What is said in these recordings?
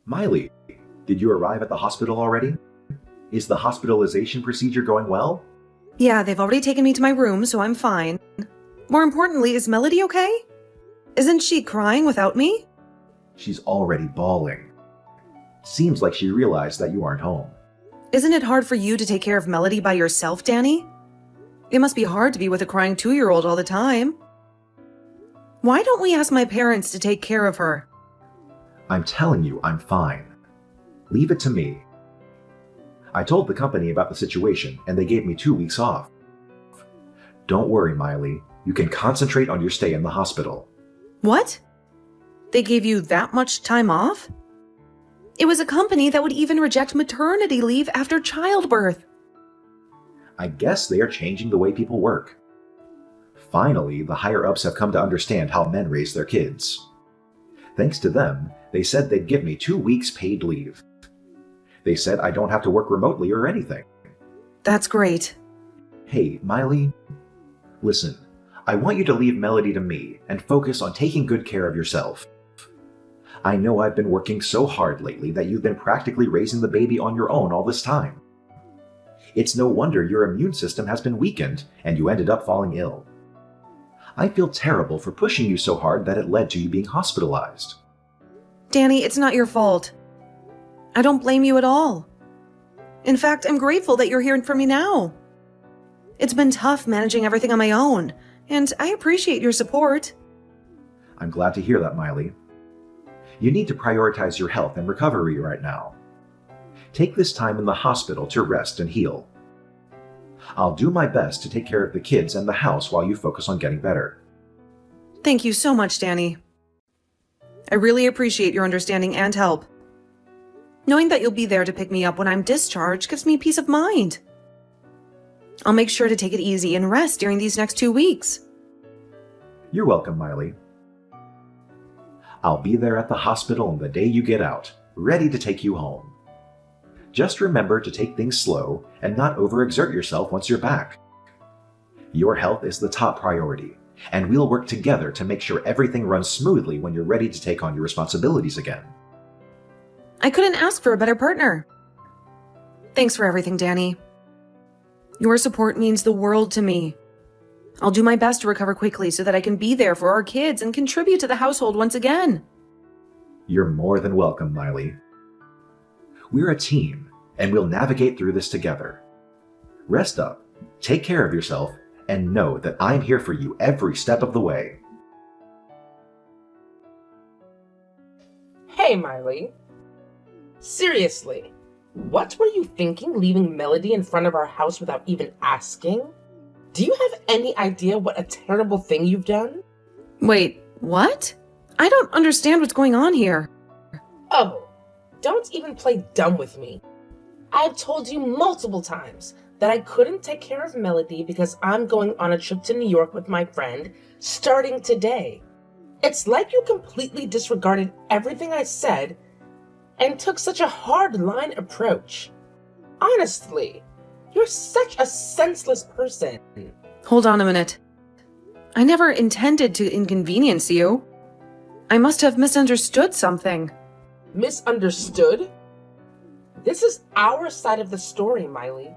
Miley, did you arrive at the hospital already? Is the hospitalization procedure going well? Yeah, they've already taken me to my room, so I'm fine. More importantly, is Melody okay? Isn't she crying without me? She's already bawling. Seems like she realized that you aren't home. Isn't it hard for you to take care of Melody by yourself, Danny? It must be hard to be with a crying 2-year-old all the time. Why don't we ask my parents to take care of her? I'm telling you, I'm fine. Leave it to me. I told the company about the situation and they gave me 2 weeks off. Don't worry, Miley. You can concentrate on your stay in the hospital. What? They gave you that much time off? It was a company that would even reject maternity leave after childbirth. I guess they are changing the way people work. Finally, the higher-ups have come to understand how men raise their kids. Thanks to them, they said they'd give me 2 weeks paid leave. They said I don't have to work remotely or anything. That's great. Hey, Miley, listen, I want you to leave Melody to me and focus on taking good care of yourself. I know I've been working so hard lately that you've been practically raising the baby on your own all this time. It's no wonder your immune system has been weakened and you ended up falling ill. I feel terrible for pushing you so hard that it led to you being hospitalized. Danny, it's not your fault. I don't blame you at all. In fact, I'm grateful that you're here for me now. It's been tough managing everything on my own, and I appreciate your support. I'm glad to hear that, Miley. You need to prioritize your health and recovery right now. Take this time in the hospital to rest and heal. I'll do my best to take care of the kids and the house while you focus on getting better. Thank you so much, Danny. I really appreciate your understanding and help. Knowing that you'll be there to pick me up when I'm discharged gives me peace of mind. I'll make sure to take it easy and rest during these next 2 weeks. You're welcome, Miley. I'll be there at the hospital on the day you get out, ready to take you home. Just remember to take things slow and not overexert yourself once you're back. Your health is the top priority, and we'll work together to make sure everything runs smoothly when you're ready to take on your responsibilities again. I couldn't ask for a better partner. Thanks for everything, Danny. Your support means the world to me. I'll do my best to recover quickly so that I can be there for our kids and contribute to the household once again. You're more than welcome, Miley. We're a team, and we'll navigate through this together. Rest up, take care of yourself, and know that I'm here for you every step of the way. Hey, Miley. Seriously, what were you thinking leaving Melody in front of our house without even asking? Do you have any idea what a terrible thing you've done? Wait, what? I don't understand what's going on here. Oh, don't even play dumb with me. I've told you multiple times that I couldn't take care of Melody because I'm going on a trip to New York with my friend starting today. It's like you completely disregarded everything I said and took such a hard-line approach. Honestly, you're such a senseless person. Hold on a minute. I never intended to inconvenience you. I must have misunderstood something. Misunderstood? This is our side of the story, Miley.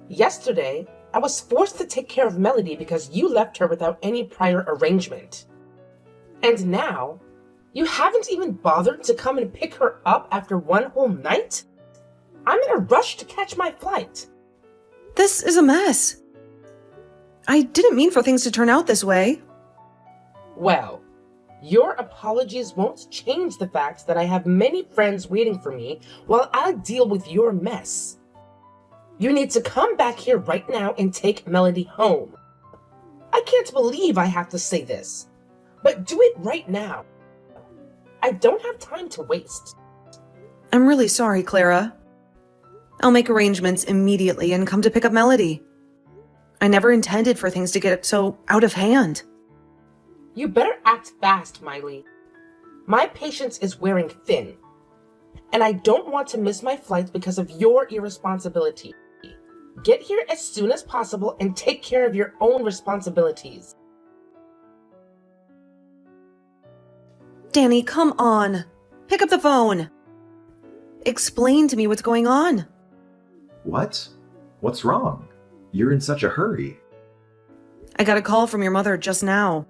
Yesterday, I was forced to take care of Melody because you left her without any prior arrangement. And now, you haven't even bothered to come and pick her up after one whole night? I'm in a rush to catch my flight. This is a mess. I didn't mean for things to turn out this way. Well, your apologies won't change the fact that I have many friends waiting for me while I deal with your mess. You need to come back here right now and take Melody home. I can't believe I have to say this, but do it right now. I don't have time to waste. I'm really sorry, Clara. I'll make arrangements immediately and come to pick up Melody. I never intended for things to get so out of hand. You better act fast, Miley. My patience is wearing thin, and I don't want to miss my flight because of your irresponsibility. Get here as soon as possible and take care of your own responsibilities. Danny, come on. Pick up the phone. Explain to me what's going on. What? What's wrong? You're in such a hurry. I got a call from your mother just now.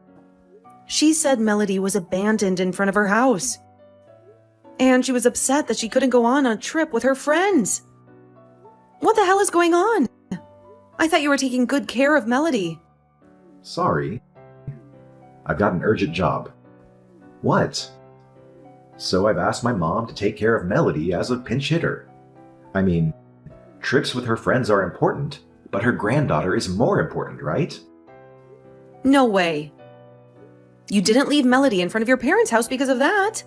She said Melody was abandoned in front of her house. And she was upset that she couldn't go on a trip with her friends. What the hell is going on? I thought you were taking good care of Melody. Sorry. I've got an urgent job. What? So I've asked my mom to take care of Melody as a pinch hitter. I mean, trips with her friends are important, but her granddaughter is more important, right? No way. You didn't leave Melody in front of your parents' house because of that.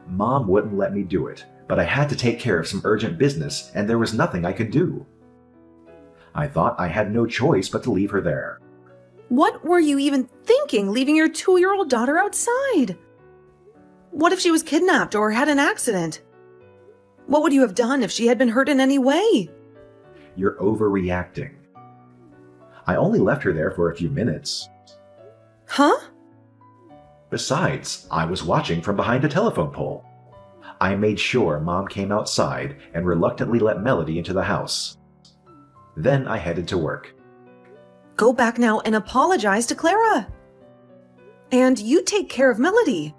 Mom wouldn't let me do it, but I had to take care of some urgent business and there was nothing I could do. I thought I had no choice but to leave her there. What were you even thinking, leaving your 2-year-old daughter outside? What if she was kidnapped or had an accident? What would you have done if she had been hurt in any way? You're overreacting. I only left her there for a few minutes. Huh? Besides, I was watching from behind a telephone pole. I made sure Mom came outside and reluctantly let Melody into the house. Then I headed to work. Go back now and apologize to Clara. And you take care of Melody.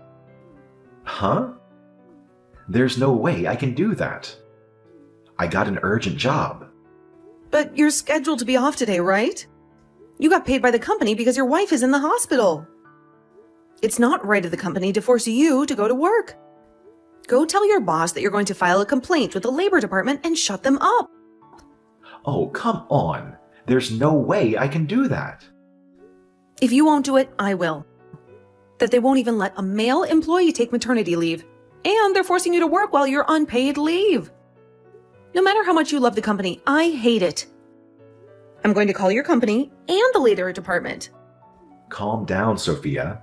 Huh? There's no way I can do that. I got an urgent job. But you're scheduled to be off today, right? You got paid by the company because your wife is in the hospital. It's not right of the company to force you to go to work. Go tell your boss that you're going to file a complaint with the labor department and shut them up. Oh, come on. There's no way I can do that. If you won't do it, I will. That they won't even let a male employee take maternity leave. And they're forcing you to work while you're on paid leave. No matter how much you love the company, I hate it. I'm going to call your company and the labor department. Calm down, Sophia.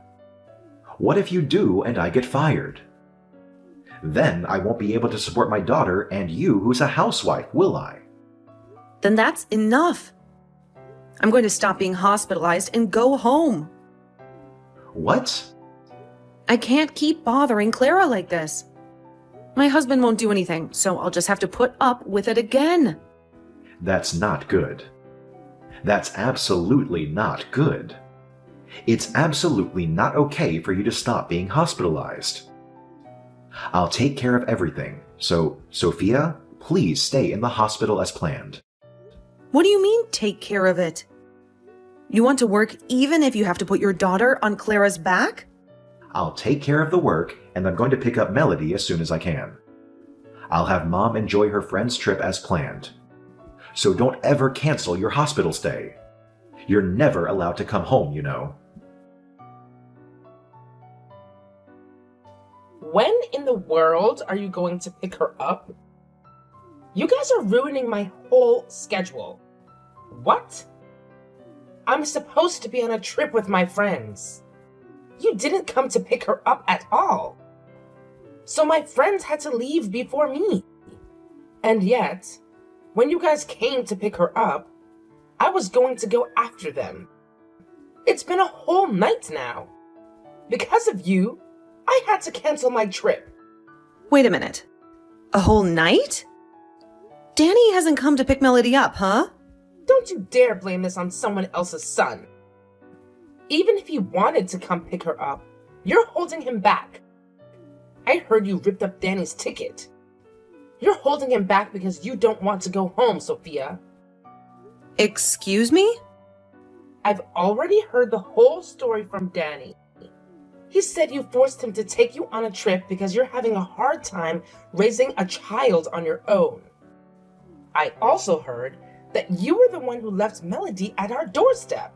What if you do and I get fired? Then I won't be able to support my daughter and you who's a housewife, will I? Then that's enough. I'm going to stop being hospitalized and go home. What? I can't keep bothering Clara like this. My husband won't do anything, so I'll just have to put up with it again. That's not good. That's absolutely not good. It's absolutely not okay for you to stop being hospitalized. I'll take care of everything, so, Sophia, please stay in the hospital as planned. What do you mean, take care of it? You want to work even if you have to put your daughter on Clara's back? I'll take care of the work, and I'm going to pick up Melody as soon as I can. I'll have Mom enjoy her friend's trip as planned. So don't ever cancel your hospital stay. You're never allowed to come home, you know. When in the world are you going to pick her up? You guys are ruining my whole schedule. What? I'm supposed to be on a trip with my friends. You didn't come to pick her up at all. So my friends had to leave before me. And yet, when you guys came to pick her up, I was going to go after them. It's been a whole night now. Because of you, I had to cancel my trip. Wait a minute. A whole night? Danny hasn't come to pick Melody up, huh? Don't you dare blame this on someone else's son. Even if he wanted to come pick her up, you're holding him back. I heard you ripped up Danny's ticket. You're holding him back because you don't want to go home, Sophia. Excuse me? I've already heard the whole story from Danny. He said you forced him to take you on a trip because you're having a hard time raising a child on your own. I also heard that you were the one who left Melody at our doorstep.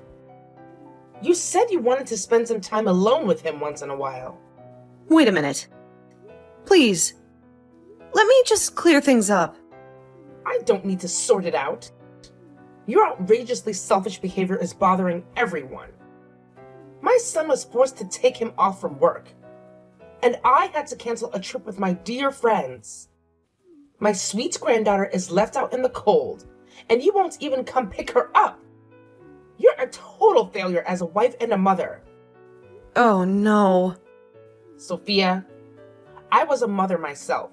You said you wanted to spend some time alone with him once in a while. Wait a minute. Please, let me just clear things up. I don't need to sort it out. Your outrageously selfish behavior is bothering everyone. My son was forced to take him off from work, and I had to cancel a trip with my dear friends. My sweet granddaughter is left out in the cold, and you won't even come pick her up. You're a total failure as a wife and a mother. Oh no. Sophia, I was a mother myself.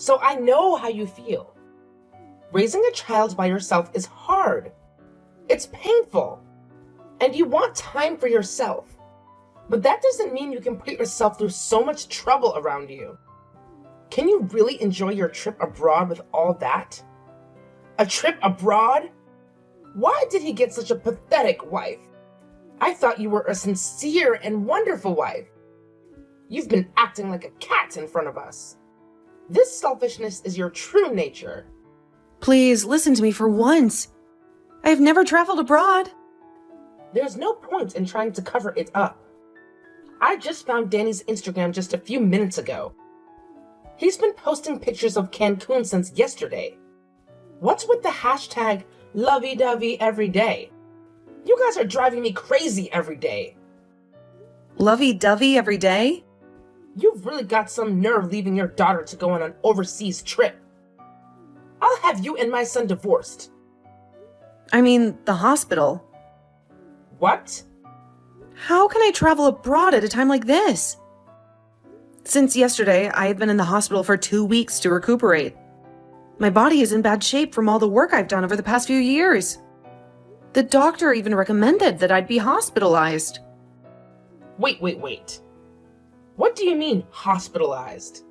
So I know how you feel. Raising a child by yourself is hard. It's painful. And you want time for yourself. But that doesn't mean you can put yourself through so much trouble around you. Can you really enjoy your trip abroad with all that? A trip abroad? Why did he get such a pathetic wife? I thought you were a sincere and wonderful wife. You've been acting like a cat in front of us. This selfishness is your true nature. Please listen to me for once. I've never traveled abroad. There's no point in trying to cover it up. I just found Danny's Instagram just a few minutes ago. He's been posting pictures of Cancun since yesterday. What's with the hashtag lovey-dovey every day? You guys are driving me crazy every day. Lovey-dovey every day? You've really got some nerve leaving your daughter to go on an overseas trip. I'll have you and my son divorced. I mean, the hospital. What? How can I travel abroad at a time like this? Since yesterday, I have been in the hospital for 2 weeks to recuperate. My body is in bad shape from all the work I've done over the past few years. The doctor even recommended that I'd be hospitalized. Wait. What do you mean, hospitalized?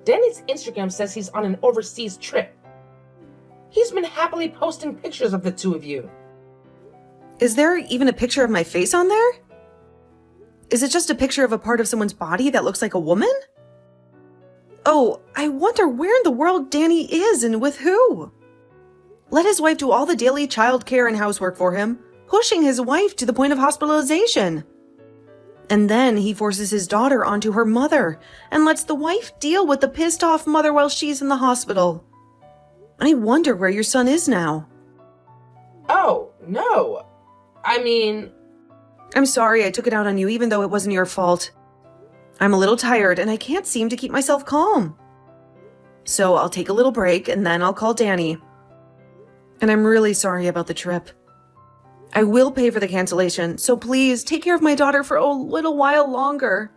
Danny's Instagram says he's on an overseas trip. He's been happily posting pictures of the two of you. Is there even a picture of my face on there? Is it just a picture of a part of someone's body that looks like a woman? Oh, I wonder where in the world Danny is and with who. Let his wife do all the daily childcare and housework for him, pushing his wife to the point of hospitalization. And then he forces his daughter onto her mother and lets the wife deal with the pissed off mother while she's in the hospital. I wonder where your son is now. Oh, no. I'm sorry I took it out on you even though it wasn't your fault. I'm a little tired and I can't seem to keep myself calm. So I'll take a little break and then I'll call Danny. And I'm really sorry about the trip. I will pay for the cancellation, so please take care of my daughter for a little while longer.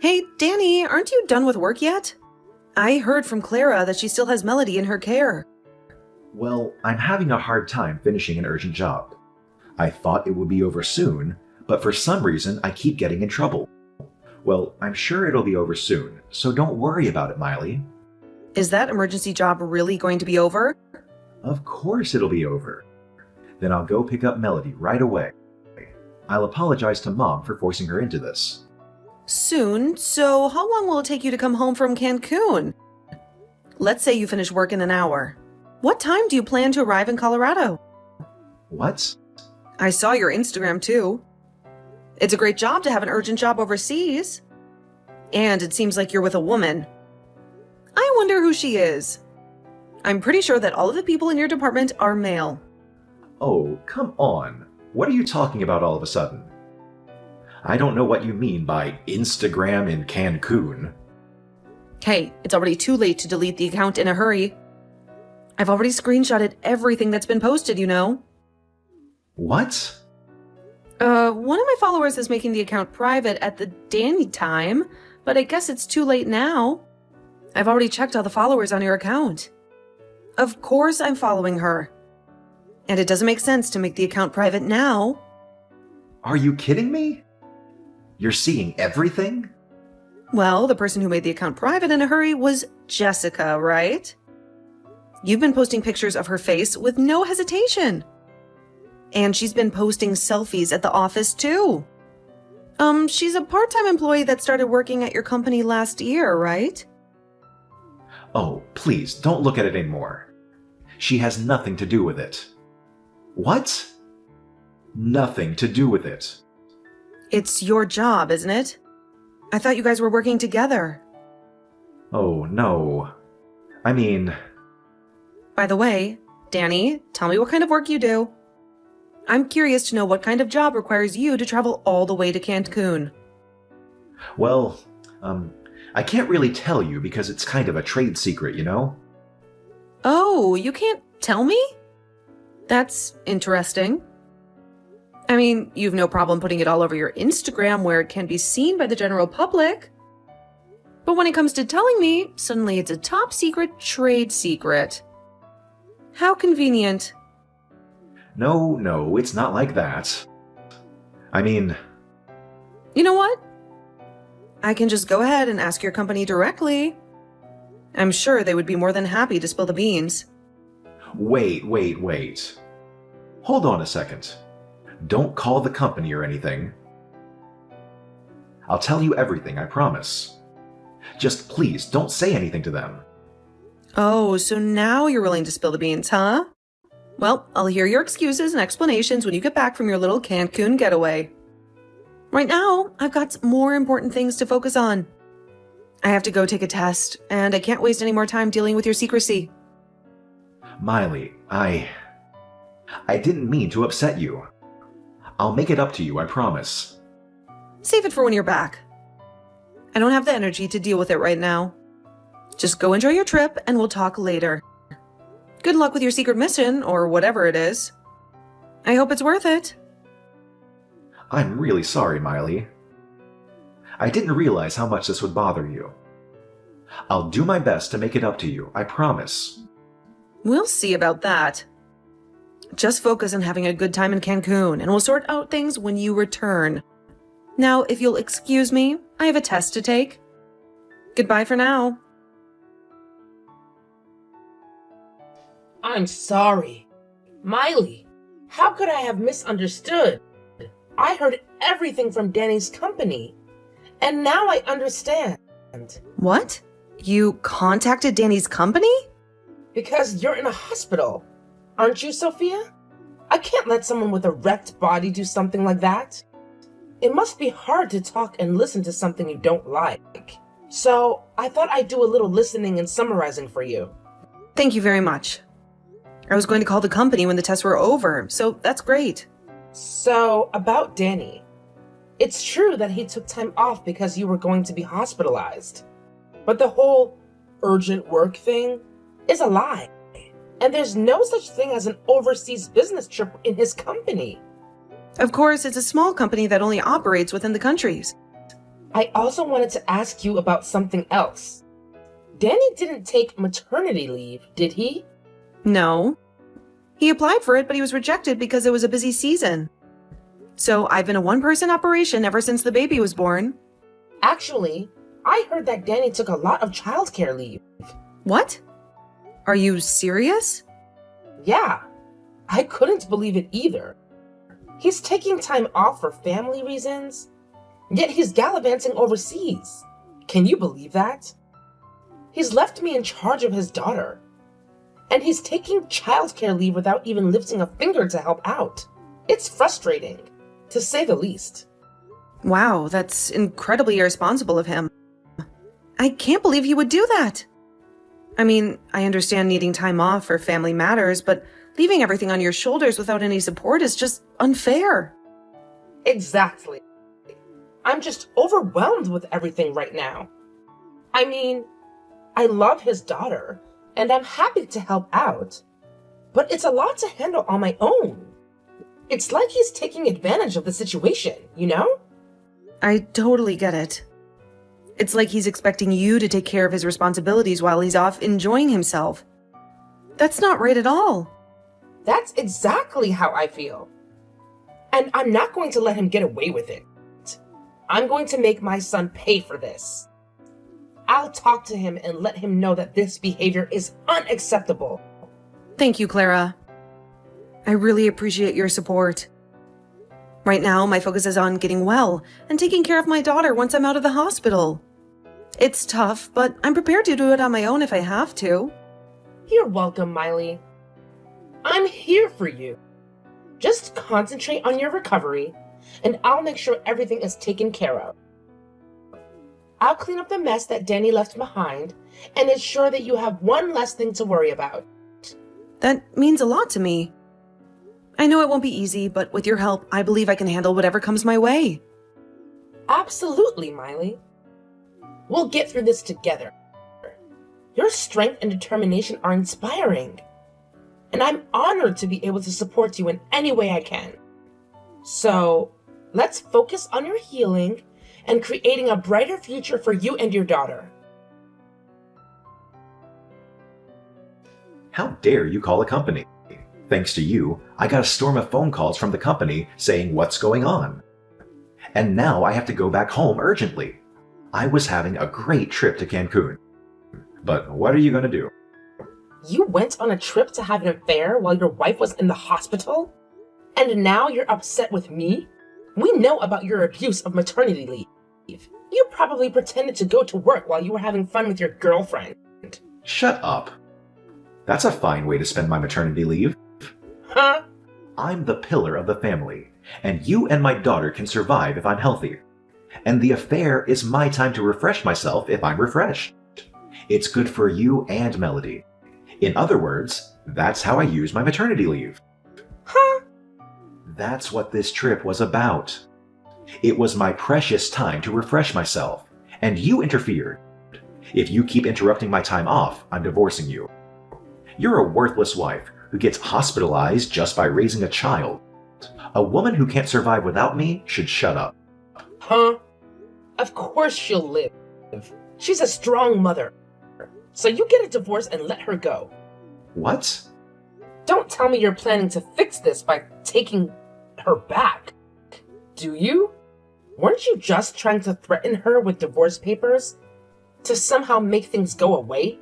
Hey, Danny, aren't you done with work yet? I heard from Clara that she still has Melody in her care. Well, I'm having a hard time finishing an urgent job. I thought it would be over soon, but for some reason I keep getting in trouble. Well, I'm sure it'll be over soon, so don't worry about it, Miley. Is that emergency job really going to be over? Of course it'll be over. Then I'll go pick up Melody right away. I'll apologize to Mom for forcing her into this. Soon? So how long will it take you to come home from Cancun? Let's say you finish work in an hour. What time do you plan to arrive in Colorado? What? I saw your Instagram too. It's a great job to have an urgent job overseas. And it seems like you're with a woman. I wonder who she is. I'm pretty sure that all of the people in your department are male. Oh, come on. What are you talking about all of a sudden? I don't know what you mean by Instagram in Cancun. Hey, it's already too late to delete the account in a hurry. I've already screenshotted everything that's been posted, you know. What? One of my followers is making the account private at the Danny time, but I guess it's too late now. I've already checked all the followers on your account. Of course I'm following her. And it doesn't make sense to make the account private now. Are you kidding me? You're seeing everything? Well, the person who made the account private in a hurry was Jessica, right? You've been posting pictures of her face with no hesitation. And she's been posting selfies at the office too. She's a part-time employee that started working at your company last year, right? Oh, please, don't look at it anymore. She has nothing to do with it. What? Nothing to do with it. It's your job, isn't it? I thought you guys were working together. Oh, no. I mean... By the way, Danny, tell me what kind of work you do. I'm curious to know what kind of job requires you to travel all the way to Cancun. Well, I can't really tell you because it's kind of a trade secret, you know? Oh, you can't tell me? That's interesting. I mean, you've no problem putting it all over your Instagram where it can be seen by the general public. But when it comes to telling me, suddenly it's a top secret trade secret. How convenient. No, it's not like that. I mean, You know what? I can just go ahead and ask your company directly. I'm sure they would be more than happy to spill the beans. wait. Hold on a second. Don't call the company or anything. I'll tell you everything, I promise. Just please don't say anything to them. Oh, so now you're willing to spill the beans, huh? Well, I'll hear your excuses and explanations when you get back from your little Cancun getaway. Right now, I've got more important things to focus on. I have to go take a test, and I can't waste any more time dealing with your secrecy. Miley, I didn't mean to upset you. I'll make it up to you, I promise. Save it for when you're back. I don't have the energy to deal with it right now. Just go enjoy your trip, and we'll talk later. Good luck with your secret mission, or whatever it is. I hope it's worth it. I'm really sorry, Miley. I didn't realize how much this would bother you. I'll do my best to make it up to you, I promise. We'll see about that. Just focus on having a good time in Cancun, and we'll sort out things when you return. Now, if you'll excuse me, I have a test to take. Goodbye for now. I'm sorry. Miley, how could I have misunderstood? I heard everything from Danny's company, and now I understand. What? You contacted Danny's company? Because you're in a hospital, aren't you, Sophia? I can't let someone with a wrecked body do something like that. It must be hard to talk and listen to something you don't like. So I thought I'd do a little listening and summarizing for you. Thank you very much. I was going to call the company when the tests were over, so that's great. So, about Danny. It's true that he took time off because you were going to be hospitalized. But the whole urgent work thing is a lie. And there's no such thing as an overseas business trip in his company. Of course, it's a small company that only operates within the countries. I also wanted to ask you about something else. Danny didn't take maternity leave, did he? No. He applied for it, but he was rejected because it was a busy season. So I've been a one-person operation ever since the baby was born. Actually, I heard that Danny took a lot of childcare leave. What? Are you serious? Yeah, I couldn't believe it either. He's taking time off for family reasons, yet he's gallivanting overseas. Can you believe that? He's left me in charge of his daughter. And he's taking childcare leave without even lifting a finger to help out. It's frustrating, to say the least. Wow, that's incredibly irresponsible of him. I can't believe he would do that. I mean, I understand needing time off for family matters, but leaving everything on your shoulders without any support is just unfair. Exactly. I'm just overwhelmed with everything right now. I mean, I love his daughter, and I'm happy to help out, but it's a lot to handle on my own. It's like he's taking advantage of the situation, you know? I totally get it. It's like he's expecting you to take care of his responsibilities while he's off enjoying himself. That's not right at all. That's exactly how I feel. And I'm not going to let him get away with it. I'm going to make my son pay for this. I'll talk to him and let him know that this behavior is unacceptable. Thank you, Clara. I really appreciate your support. Right now, my focus is on getting well and taking care of my daughter once I'm out of the hospital. It's tough, but I'm prepared to do it on my own if I have to. You're welcome, Miley. I'm here for you. Just concentrate on your recovery, and I'll make sure everything is taken care of. I'll clean up the mess that Danny left behind and ensure that you have one less thing to worry about. That means a lot to me. I know it won't be easy, but with your help, I believe I can handle whatever comes my way. Absolutely, Miley. We'll get through this together. Your strength and determination are inspiring, and I'm honored to be able to support you in any way I can. So, let's focus on your healing and creating a brighter future for you and your daughter. How dare you call a company? Thanks to you, I got a storm of phone calls from the company saying what's going on. And now I have to go back home urgently. I was having a great trip to Cancun. But what are you going to do? You went on a trip to have an affair while your wife was in the hospital? And now you're upset with me? We know about your abuse of maternity leave. You probably pretended to go to work while you were having fun with your girlfriend. Shut up. That's a fine way to spend my maternity leave. Huh? I'm the pillar of the family, and you and my daughter can survive if I'm healthy. And the affair is my time to refresh myself if I'm refreshed. It's good for you and Melody. In other words, that's how I use my maternity leave. Huh? That's what this trip was about. It was my precious time to refresh myself, and you interfered. If you keep interrupting my time off, I'm divorcing you. You're a worthless wife who gets hospitalized just by raising a child. A woman who can't survive without me should shut up. Huh? Of course she'll live. She's a strong mother. So you get a divorce and let her go. What? Don't tell me you're planning to fix this by taking her back. Do you? Weren't you just trying to threaten her with divorce papers? To somehow make things go away?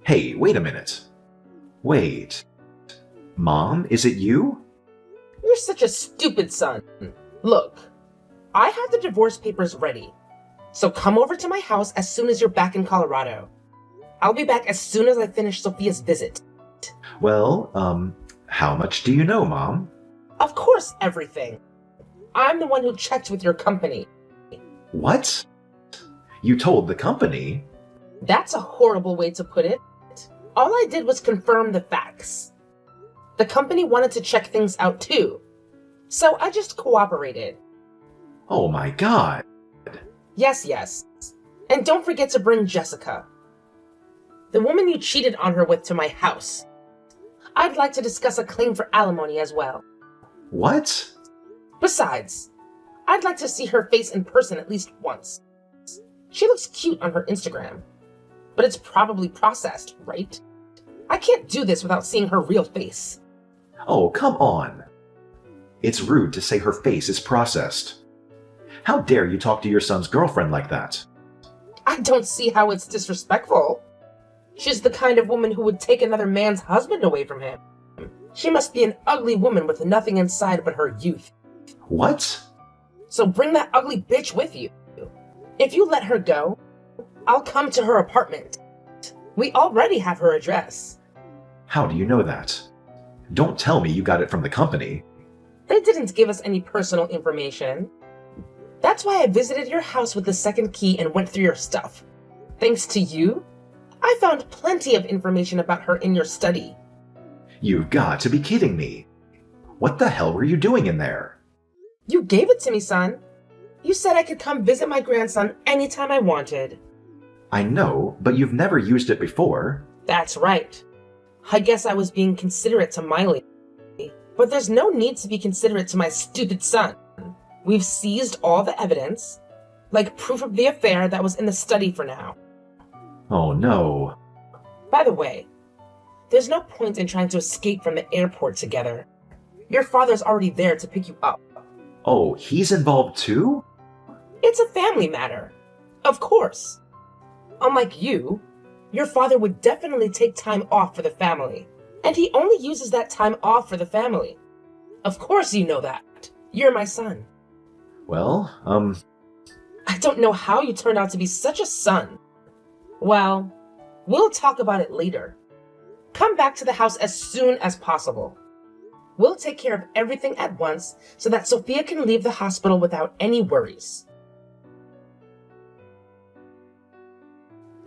Hey, wait a minute. Wait. Mom, is it you? You're such a stupid son. Look, I have the divorce papers ready. So come over to my house as soon as you're back in Colorado. I'll be back as soon as I finish Sophia's visit. Well, how much do you know, Mom? Of course, everything. I'm the one who checked with your company. What? You told the company? That's a horrible way to put it. All I did was confirm the facts. The company wanted to check things out too. So I just cooperated. Oh my God. Yes. And don't forget to bring Jessica, the woman you cheated on her with, to my house. I'd like to discuss a claim for alimony as well. What? Besides, I'd like to see her face in person at least once. She looks cute on her Instagram, but it's probably processed, right? I can't do this without seeing her real face. Oh, come on. It's rude to say her face is processed. How dare you talk to your son's girlfriend like that? I don't see how it's disrespectful. She's the kind of woman who would take another man's husband away from him. She must be an ugly woman with nothing inside but her youth. What? So bring that ugly bitch with you. If you let her go, I'll come to her apartment. We already have her address. How do you know that? Don't tell me you got it from the company. They didn't give us any personal information. That's why I visited your house with the second key and went through your stuff. Thanks to you, I found plenty of information about her in your study. You've got to be kidding me. What the hell were you doing in there? You gave it to me, son. You said I could come visit my grandson anytime I wanted. I know, but you've never used it before. That's right. I guess I was being considerate to Miley. But there's no need to be considerate to my stupid son. We've seized all the evidence, like proof of the affair that was in the study for now. Oh no. By the way, there's no point in trying to escape from the airport together. Your father's already there to pick you up. Oh, he's involved too? It's a family matter. Of course. Unlike you, your father would definitely take time off for the family. And he only uses that time off for the family. Of course you know that. You're my son. Well, I don't know how you turned out to be such a son. Well, we'll talk about it later. Come back to the house as soon as possible. We'll take care of everything at once so that Sophia can leave the hospital without any worries.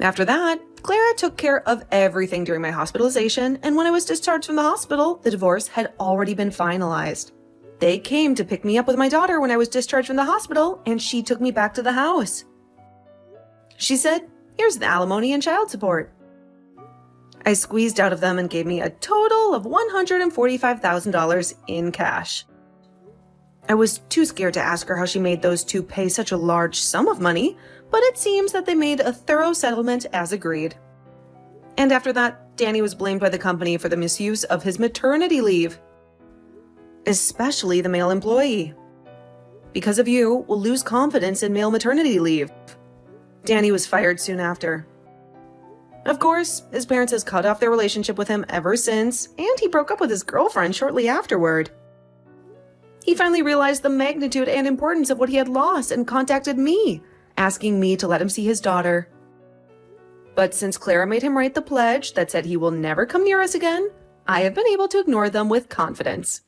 After that, Clara took care of everything during my hospitalization, and when I was discharged from the hospital, the divorce had already been finalized. They came to pick me up with my daughter when I was discharged from the hospital, and she took me back to the house. She said, "Here's the alimony and child support." I squeezed out of them and gave me a total of $145,000 in cash. I was too scared to ask her how she made those two pay such a large sum of money, but it seems that they made a thorough settlement as agreed. And after that, Danny was blamed by the company for the misuse of his maternity leave. Especially the male employee. Because of you, we'll lose confidence in male maternity leave. Danny was fired soon after. Of course, his parents has cut off their relationship with him ever since, and he broke up with his girlfriend shortly afterward. He finally realized the magnitude and importance of what he had lost and contacted me, asking me to let him see his daughter. But since Clara made him write the pledge that said he will never come near us again, I have been able to ignore them with confidence.